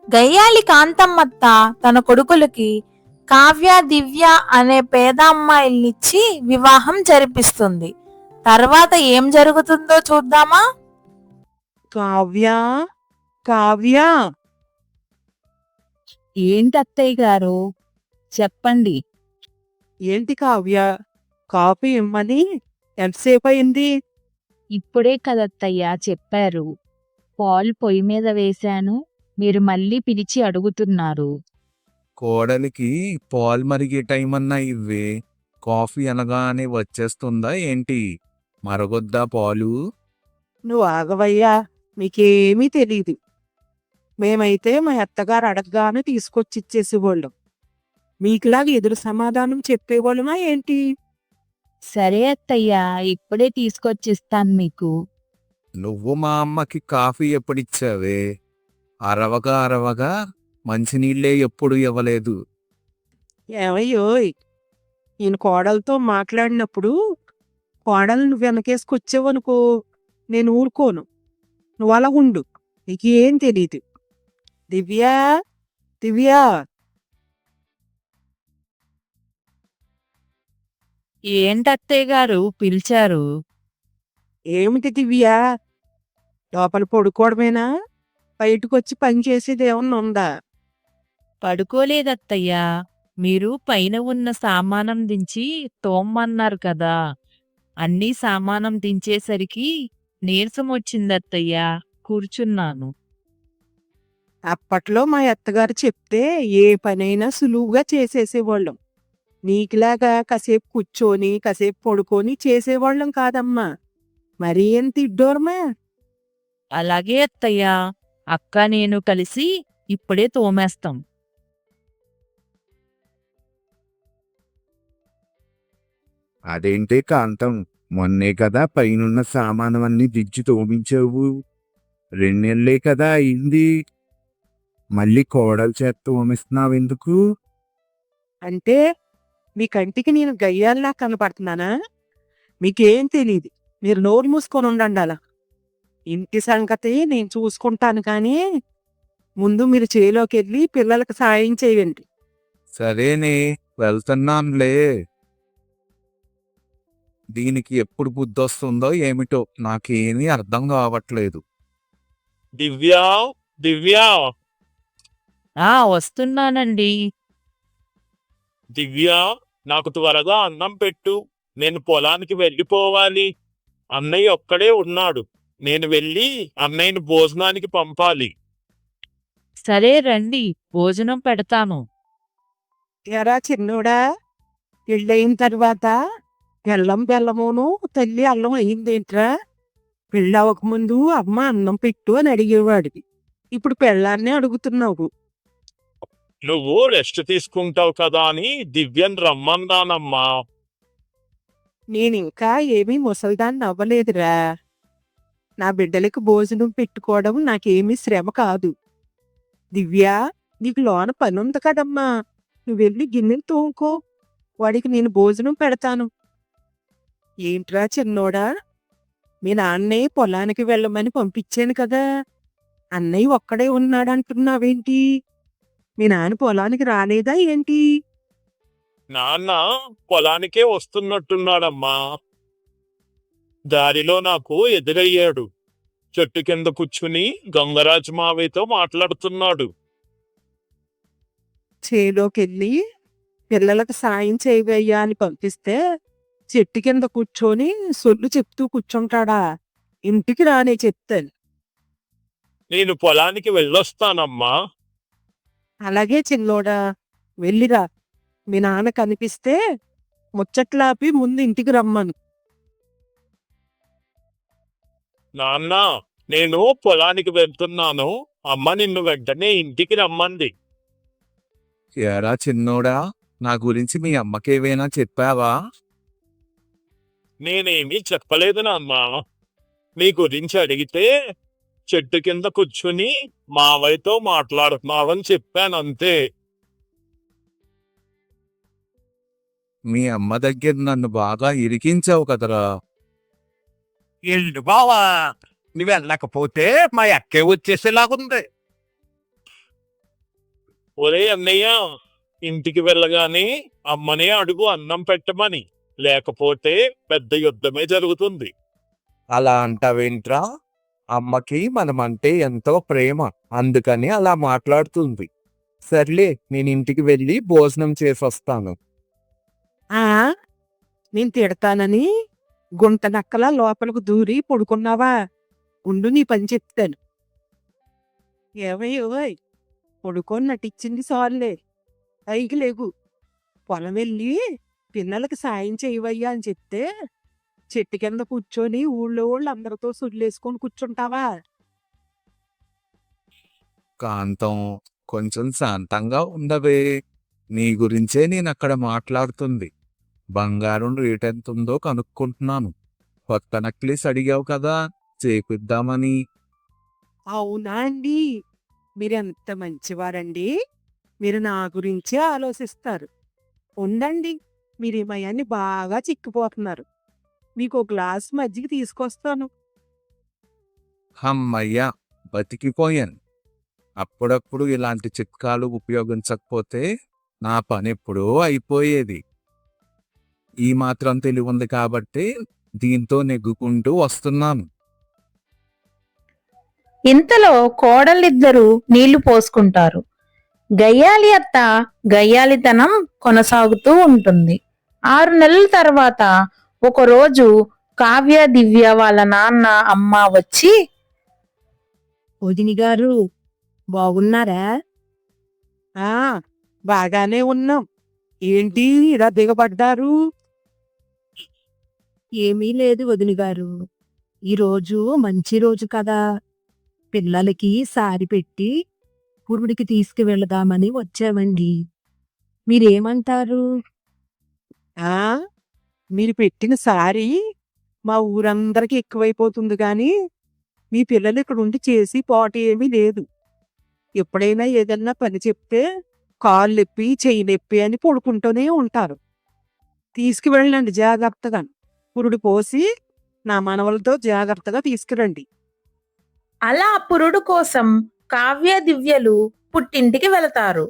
గయ్యాళి కాంతమ్మత్త తన కొడుకులకి కావ్య, దివ్య అనే పేద అమ్మాయిల్నిచ్చి వివాహం జరిపిస్తుంది. తర్వాత ఏం జరుగుతుందో చూద్దామా? కావ్య కావ్య ఏంటి అత్తయ్య గారు, చెప్పండి. ఏంటి కావ్య, కాఫీ ఇమ్మని ఎంతసేపు అయింది? ఇప్పుడే కదత్తయ్యా చెప్పారు. పాలు పొయ్యి మీద వేశాను, మీరు మళ్ళీ పిలిచి అడుగుతున్నారు. కోడలికి పాలు మరిగే టైం అన్నా ఇవ్వే. కాఫీ అనగానే వచ్చేస్తుందా ఏంటి? మరగొద్దా పాలు? నువ్వు ఆగవయ్యా, మీకేమీ తెలీదు. మేమైతే మా అత్తగారు అడగగానే తీసుకొచ్చి ఇచ్చేసేవాళ్ళం. మీకులాగా ఎదురు సమాధానం చెప్పేవాళ్ళమా ఏంటి? సరే అత్తయ్యా, ఇప్పుడే తీసుకొచ్చిస్తాను మీకు. నువ్వు మా అమ్మకి కాఫీ ఎప్పుడిచ్చావే? అరవగా మంచినీళ్ళే ఎప్పుడు ఇవ్వలేదు. ఏమయ్యోయ్, నేను కోడలతో మాట్లాడినప్పుడు కోడలు నువ్వు వెనకేసుకొచ్చావనుకో, నేను ఊరుకోను. నువ్వు అలా ఉండు, నీకేం తెలీదు. దివ్యా దివ్యా ఏంటి అత్తయ్య గారు పిలిచారు? ఏమిటి దివ్యా, లోపల పడుకోవడమేనా? బయటకొచ్చి పని చేసేది ఏమన్నా ఉందా? పడుకోలేదత్తయ్యా, మీరు పైన ఉన్న సామానం దించి తోమ్మన్నారు కదా, అన్నీ సామానం దించేసరికి నీరసం వచ్చిందత్తయ్యా, కూర్చున్నాను. అప్పట్లో మా అత్తగారు చెప్తే ఏ పనైనా సులువుగా చేసేసేవాళ్ళం. నీకులాగా కాసేపు కూర్చొని కాసేపు పడుకొని చేసేవాళ్ళం కాదమ్మా. మరీ ఎంత ఇడ్డోరమా? అలాగే అత్తయ్యా, అక్క నేను కలిసి ఇప్పుడే తోమేస్తాం. అదేంటే కాంతం, మొన్నే కదా పైనున్న సామానవన్నీ దించి తోమించావు. 2 నెలలే కదా అయింది. మళ్ళీ కోడలు చేత తోమిస్తున్నావెందుకు? అంటే మీ కంటికి నేను గయ్యాల్లా కనపడుతున్నానా? మీకేం తెలీదు, మీరు నోరు మూసుకొని ఉండండి అలా. ఇంటి సంగతి నేను చూసుకుంటాను కానీ ముందు మీరు చేలోకి వెళ్ళి పిల్లలకు సాయం చేయండి. సరేనే, వెళ్తున్నానులే. దీనికి ఎప్పుడు బుద్ధొస్తుందో ఏమిటో నాకేమీ అర్థం కావట్లేదు. దివ్యా దివ్యా వస్తున్నానండి. దివ్యా, నాకు త్వరగా అన్నం పెట్టు. నేను పొలానికి వెళ్ళిపోవాలి. అన్నయ్య ఒక్కడే ఉన్నాడు. నేను వెళ్ళి అన్నయ్యను భోజనానికి పంపాలి. సరే రండి, భోజనం పెడతాను. ఎరా చిన్నోడా, పెళ్ళయిన తర్వాత బెల్లమును తల్లి అల్లం అయిందేంట్రా? పెళ్ళవకముందు అమ్మ అన్నం పెట్టు అని అడిగేవాడివి, ఇప్పుడు పెళ్ళాన్నే అడుగుతున్నావు. నువ్వు రెస్ట్ తీసుకుంటావు కదా అని దివ్యని రమ్మన్నానమ్మా. నేనింకా ఏమీ ముసల్దాన్ని అవ్వలేదురా. నా బిడ్డలకి భోజనం పెట్టుకోవడం నాకేమీ శ్రమ కాదు. దివ్యా, నీకు లోన పనుంది కదమ్మా, నువ్వెళ్ళి గిన్నెలు తోముకో, వాడికి నేను భోజనం పెడతాను. ఏంట్రా చిన్నోడా, మీ నాన్నయ్య పొలానికి వెళ్ళమని పంపించాను కదా, అన్నయ్య ఒక్కడే ఉన్నాడంటున్నావేంటి? మీ నాన్న పొలానికి రాలేదా ఏంటి? నాన్న పొలానికే వస్తున్నట్టున్నాడమ్మా. దారిలో నాకు ఎదురయ్యాడు. చెట్టు కింద కూర్చుని గంగరాజు మావయ్యతో మాట్లాడుతున్నాడు. చేలోకెళ్ళి పిల్లలకు సాయం చేయవయ్యా అని పంపిస్తే చెట్టు కింద కూర్చొని సొల్లు చెప్తూ కూర్చుంటాడా? ఇంటికి రానే చెప్తాను. నేను పొలానికి వెళ్ళొస్తానమ్మా. అలాగే చిన్నోడా, వెళ్ళిరా. మీ నాన్న కనిపిస్తే ముచ్చట్లాపి ముందు ఇంటికి రమ్మను. నాన్న, నేను పొలానికి వెళ్తున్నాను. అమ్మ నిన్ను వెంటనే ఇంటికి రమ్మంది. ఏరా చిన్నోడా, నా గురించి మీ అమ్మకేవైనా చెప్పావా? నేనేమీ చెప్పలేదు నాన్న. నీ గురించి అడిగితే చెట్టు కింద కూర్చుని మావయ్యతో మాట్లాడుతున్నావని చెప్పానంతే. మీ అమ్మ దగ్గర నన్ను బాగా ఇరికించావు కదరా. ఎల్లు బావా, నువ్వు వెళ్ళకపోతే మా అక్కే వచ్చేసేలాగుంది. ఒరే అన్నయ్య, ఇంటికి వెళ్ళగానే అమ్మనే అడుగు అన్నం పెట్టమని, లేకపోతే పెద్ద యుద్ధమే జరుగుతుంది. అలా అంటావేంట్రా? అమ్మకి మనమంటే ఎంతో ప్రేమ, అందుకని అలా మాట్లాడుతుంది. సర్లే, నేను ఇంటికి వెళ్ళి భోజనం చేసొస్తాను. ఆ నేను తిడతానని గుంట నక్కలా లోపలికి దూరి పడుకున్నావా? ఉండు నీ పని చెప్తాను. ఏవయ్యోయ్, పడుకొని నటించింది సార్లే, పైకి లేగు. పొలం వెళ్ళి పిల్లలకి సాయం చేయవయ్యా అని చెప్తే చెట్టు కింద కూర్చొని ఊళ్ళో వాళ్ళు అందరితో సుళ్ళేసుకొని కూర్చుంటావా? కాంతం, కొంచెం శాంతంగా ఉండవే. నీ గురించే నేను అక్కడ మాట్లాడుతుంది. బంగారం రేట్ ఎంత ఉందో కనుక్కుంటున్నాను. కొత్త నక్లీస్ అడిగావు కదా, చేపిద్దామని. అవునా అండి, మీరెంత మంచివారండి. మీరు నా గురించే ఆలోచిస్తారు. ఉండండి, మీరు ఈ మయాన్ని బాగా చిక్కిపోతున్నారు. మీకు ఒక గ్లాస్ మజ్జిగ తీసుకొస్తాను. హమ్మయ్యా, బతికిపోయాను. అప్పుడప్పుడు ఇలాంటి చిట్కాలు ఉపయోగించకపోతే నా పని ఎప్పుడో అయిపోయేది. ఈ మాత్రం తెలివి ఉంది కాబట్టి దీంతో నెగ్గుకుంటూ వస్తున్నాను. ఇంతలో కోడలిద్దరూ నీళ్లు పోసుకుంటారు. గయ్యాలి అత్త గయ్యాలితనం కొనసాగుతూ ఉంటుంది. 6 నెలల తర్వాత ఒకరోజు కావ్య దివ్య వాళ్ళ నాన్న అమ్మ వచ్చి, వదిని గారు బాగున్నారా? ఆ బాగానే ఉన్నాం. ఏంటి ఇలా దిగబడ్డారు? ఏమీ లేదు వదిని గారు, ఈరోజు మంచి రోజు కదా, పిల్లలకి సారి పెట్టి పురుడికి తీసుకువెళదామని వచ్చామండి. మీరేమంటారు? మీరు పెట్టిన సారీ మా ఊరందరికీ ఎక్కువైపోతుంది గాని మీ పిల్లలు ఇక్కడ ఉండి చేసి పోటీ ఏమీ లేదు. ఎప్పుడైనా ఏదన్నా పని చెప్తే కాళ్ళు నొప్పి చెయ్యి నొప్పి అని పడుకుంటూనే ఉంటారు. తీసుకువెళ్ళండి జాగ్రత్తగా. పురుడు పోసి నా మనవలతో జాగ్రత్తగా తీసుకురండి. అలా పురుడు కోసం కావ్య దివ్యలు పుట్టింటికి వెళతారు.